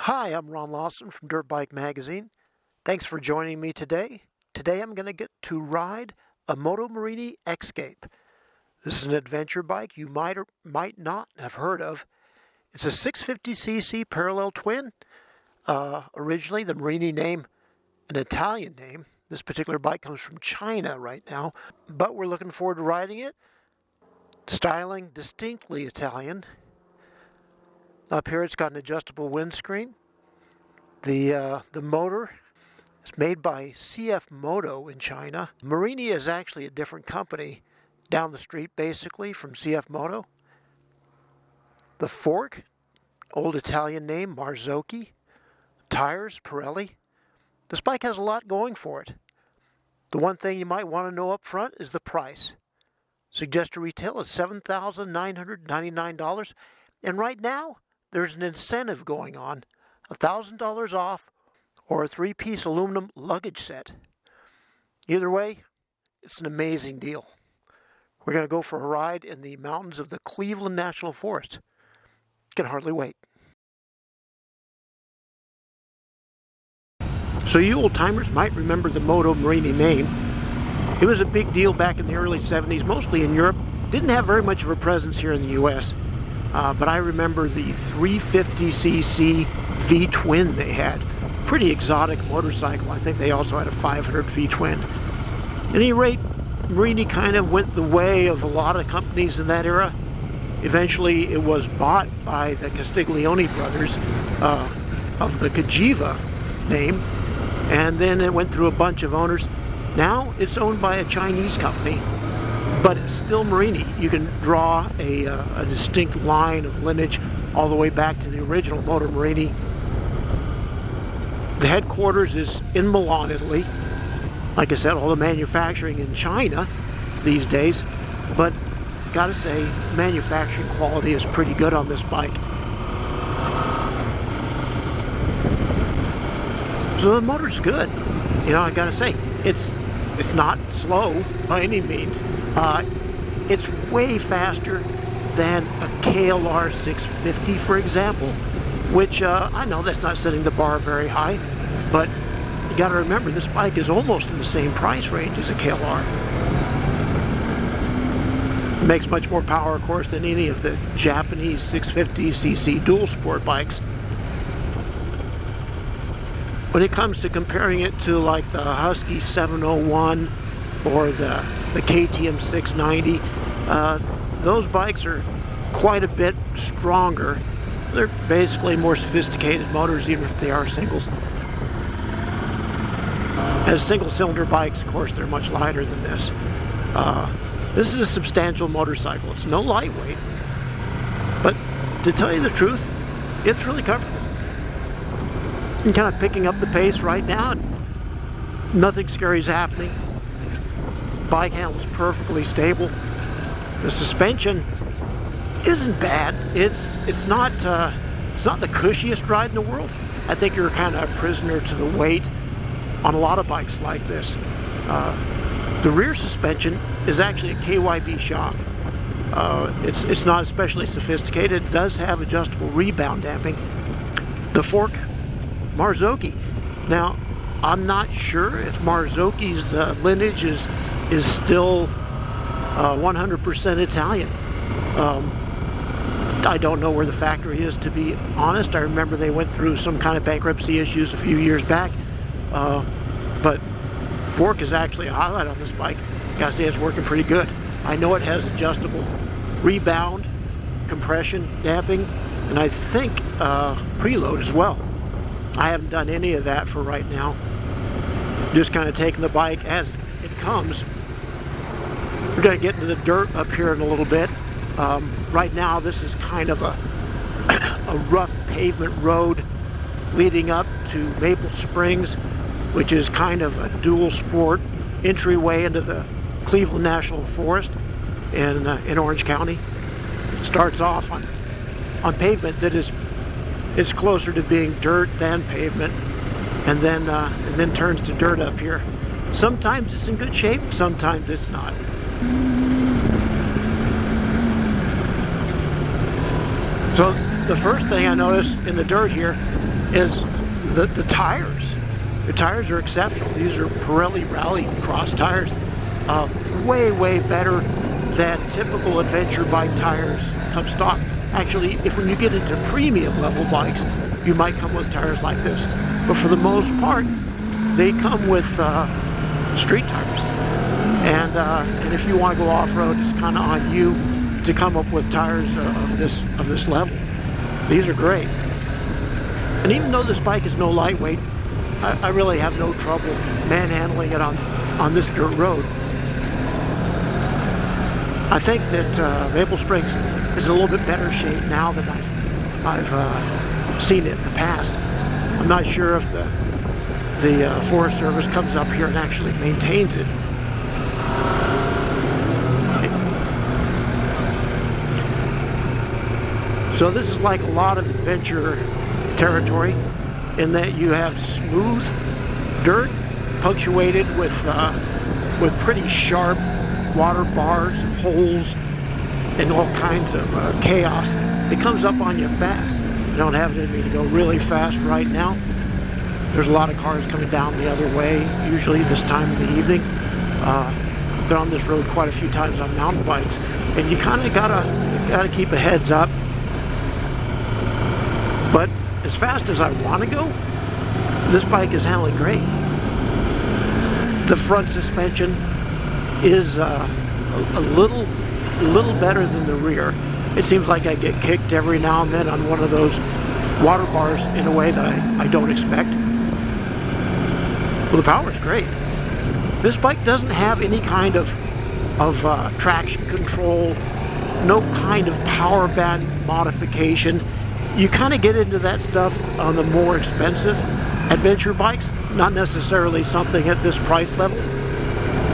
Hi, I'm Ron Lawson from Dirt Bike Magazine. Thanks for joining me today. Today I'm going to get to ride a Moto Morini X-Cape. This is an adventure bike you might or might not have heard of. It's a 650cc parallel twin. Originally, the Morini name, an Italian name. This particular bike comes from China right now, but we're looking forward to riding it. Styling, distinctly Italian. Up here it's got an adjustable windscreen. The motor is made by CF Moto in China. Morini is actually a different company down the street basically from CF Moto. The fork, old Italian name, Marzocchi. Tires, Pirelli. This bike has a lot going for it. The one thing you might want to know up front is the price. Suggested retail is $7,999, and right now there's an incentive going on, $1,000 off or a 3-piece aluminum luggage set. Either way, it's an amazing deal. We're going to go for a ride in the mountains of the Cleveland National Forest. Can hardly wait. So you old-timers might remember the Moto Morini name. It was a big deal back in the early 70s, mostly in Europe. Didn't have very much of a presence here in the U.S., but I remember the 350cc V-twin they had. Pretty exotic motorcycle. I think they also had a 500 V-twin. At any rate, Morini kind of went the way of a lot of companies in that era. Eventually, it was bought by the Castiglione brothers of the Cagiva name, and then it went through a bunch of owners. Now it's owned by a Chinese company, but it's still Morini. You can draw a distinct line of lineage all the way back to the original Moto Morini. The headquarters is in Milan, Italy. Like I said, all the manufacturing in China these days, but gotta say, manufacturing quality is pretty good on this bike. So the motor's good. You know, I gotta say, it's not slow by any means. It's way faster than a KLR650, for example, which I know that's not setting the bar very high, but you gotta remember this bike is almost in the same price range as a KLR. It makes much more power, of course, than any of the Japanese 650cc dual sport bikes. When it comes to comparing it to like the Husky 701 or the KTM 690, those bikes are quite a bit stronger. They're basically more sophisticated motors, even if they are singles. As single-cylinder bikes, of course, they're much lighter than this. This is a substantial motorcycle. It's no lightweight, but to tell you the truth, it's really comfortable. I'm kind of picking up the pace right now, and nothing scary is happening. Bike handles perfectly stable. The suspension isn't bad. It's not the cushiest ride in the world. I think you're kind of a prisoner to the weight on a lot of bikes like this. The rear suspension is actually a KYB shock. It's not especially sophisticated. It does have adjustable rebound damping. The fork, Marzocchi. Now, I'm not sure if Marzocchi's lineage is still 100% Italian. I don't know where the factory is, to be honest. I remember they went through some kind of bankruptcy issues a few years back. But fork is actually a highlight on this bike. Gotta say, it's working pretty good. I know it has adjustable rebound, compression, damping, and I think preload as well. I haven't done any of that for right now. Just kind of taking the bike as it comes. We're going to get into the dirt up here in a little bit. Right now this is kind of a rough pavement road leading up to Maple Springs, which is kind of a dual sport entryway into the Cleveland National Forest in Orange County. It starts off on pavement that is closer to being dirt than pavement, and then turns to dirt up here. Sometimes it's in good shape, sometimes it's not. So the first thing I noticed in the dirt here is the tires. The tires are exceptional. These are Pirelli Rally Cross tires. Way better than typical adventure bike tires come stock. Actually, when you get into premium level bikes, you might come with tires like this. But for the most part, they come with street tires. And if you want to go off-road, it's kind of on you to come up with tires of this level. These are great. And even though this bike is no lightweight, I really have no trouble manhandling it on this dirt road. I think that Maple Springs is a little bit better shape now than I've seen it in the past. I'm not sure if the Forest Service comes up here and actually maintains it. So this is like a lot of adventure territory in that you have smooth dirt punctuated with pretty sharp water bars, holes, and all kinds of chaos. It comes up on you fast. You don't have it in me to go really fast right now. There's a lot of cars coming down the other way, usually this time in the evening. Been on this road quite a few times on mountain bikes, and you kind of gotta keep a heads up. But as fast as I want to go, this bike is handling great. The front suspension is a little better than the rear. It seems like I get kicked every now and then on one of those water bars in a way that I don't expect. Well, the power's great. This bike doesn't have any kind of traction control, no kind of power band modification. You kind of get into that stuff on the more expensive adventure bikes, not necessarily something at this price level,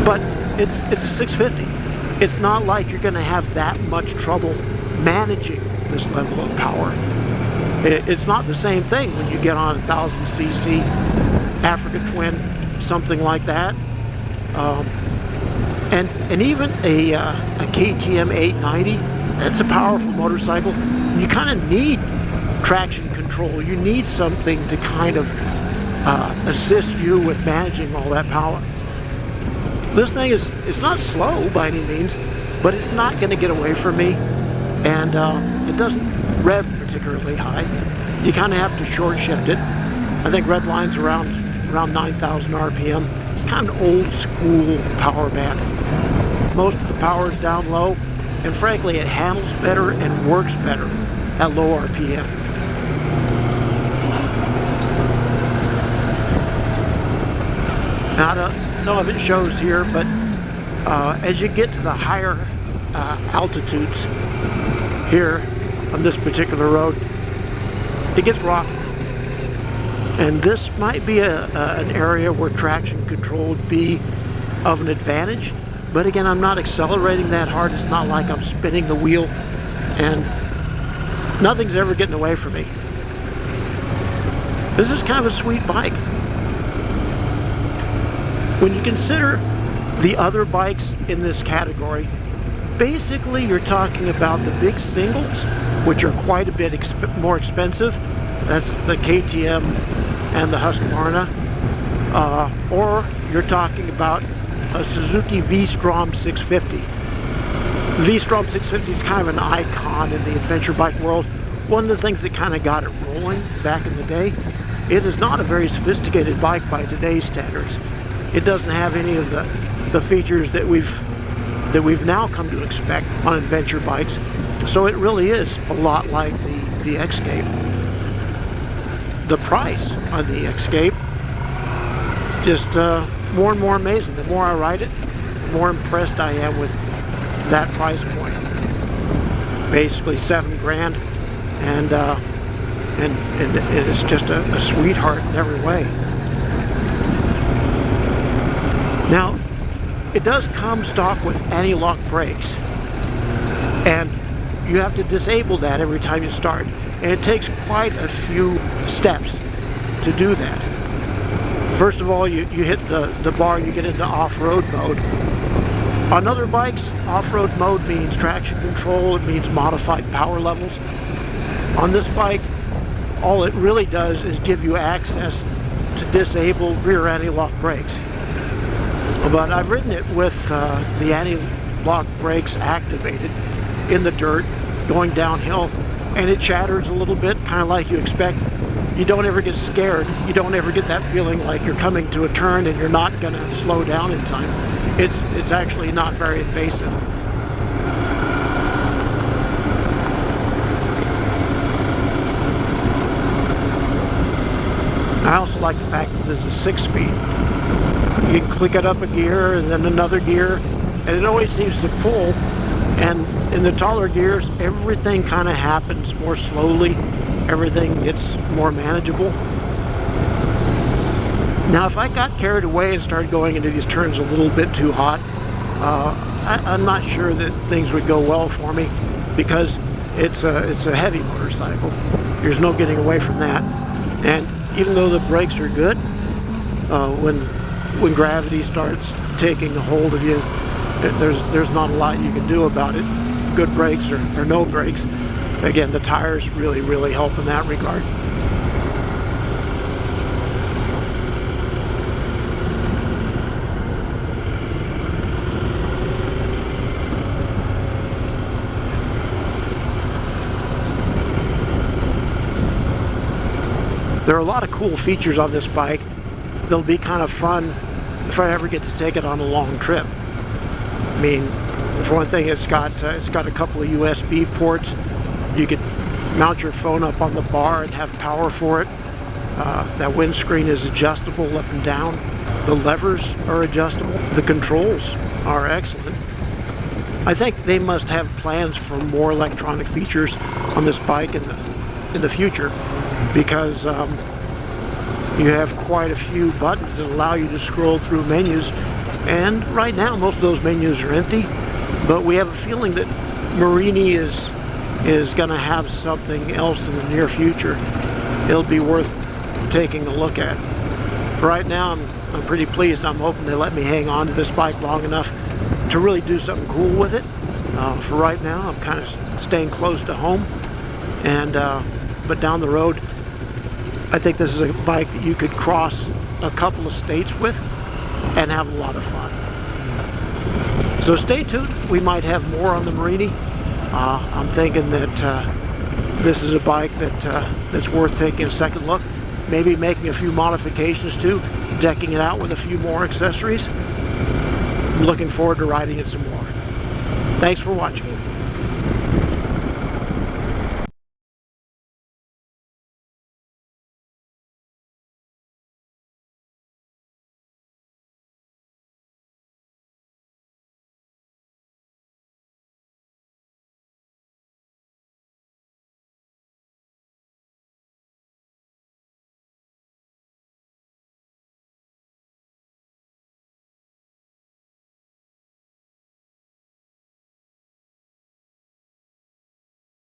but it's a 650. It's not like you're going to have that much trouble managing this level of power. It's not the same thing when you get on a 1000cc Africa Twin, something like that, and even a KTM 890. That's a powerful motorcycle. You kind of need traction control. You need something to kind of assist you with managing all that power. This thing it's not slow by any means, but it's not going to get away from me, and it doesn't rev particularly high. You kind of have to short shift it. I think red line's around 9,000 RPM. It's kind of old school power band. Most of the power is down low, and frankly it handles better and works better at low RPM. Now, I don't know if it shows here, but as you get to the higher altitudes here on this particular road, it gets rocky. And this might be an area where traction control would be of an advantage. But again, I'm not accelerating that hard. It's not like I'm spinning the wheel, and nothing's ever getting away from me. This is kind of a sweet bike. When you consider the other bikes in this category, basically you're talking about the big singles, which are quite a bit more expensive. That's the KTM and the Husqvarna. Or you're talking about a Suzuki V-Strom 650. V-Strom 650 is kind of an icon in the adventure bike world. One of the things that kind of got it rolling back in the day. It is not a very sophisticated bike by today's standards. It doesn't have any of the features that we've now come to expect on adventure bikes. So it really is a lot like the X-Cape. The price on the X-Cape just more and more amazing. The more I ride it, the more impressed I am with that price point. Basically $7 grand, and it's just a sweetheart in every way. Now, it does come stock with anti-lock brakes, and you have to disable that every time you start, and it takes quite a few steps to do that. First of all, you hit the bar, you get into off-road mode. On other bikes, off-road mode means traction control, it means modified power levels. On this bike, all it really does is give you access to disable rear anti-lock brakes. But I've ridden it with the anti-lock brakes activated in the dirt, going downhill, and it chatters a little bit, kind of like you expect. You don't ever get scared. You don't ever get that feeling like you're coming to a turn and you're not going to slow down in time. It's actually not very invasive. I also like the fact that this is 6-speed. You can click it up a gear and then another gear, and it always seems to pull. And in the taller gears, everything kind of happens more slowly. Everything gets more manageable. Now, if I got carried away and started going into these turns a little bit too hot, I'm not sure that things would go well for me, because it's a heavy motorcycle. There's no getting away from that. And even though the brakes are good, when gravity starts taking a hold of you, there's not a lot you can do about it. Good brakes or no brakes. Again, the tires really help in that regard. There are a lot of cool features on this bike. They'll be kind of fun if I ever get to take it on a long trip. I mean, for one thing, it's got a couple of USB ports. You could mount your phone up on the bar and have power for it. That windscreen is adjustable up and down. The levers are adjustable. The controls are excellent. I think they must have plans for more electronic features on this bike in the future, because you have quite a few buttons that allow you to scroll through menus, and right now most of those menus are empty, but we have a feeling that Morini is going to have something else in the near future. It'll be worth taking a look at. Right now I'm pretty pleased. I'm hoping they let me hang on to this bike long enough to really do something cool with it. For right now, I'm kind of staying close to home, and but down the road, I think this is a bike that you could cross a couple of states with and have a lot of fun. So stay tuned. We might have more on the Morini. I'm thinking that this is a bike that's worth taking a second look, maybe making a few modifications to, decking it out with a few more accessories. I'm looking forward to riding it some more. Thanks for watching.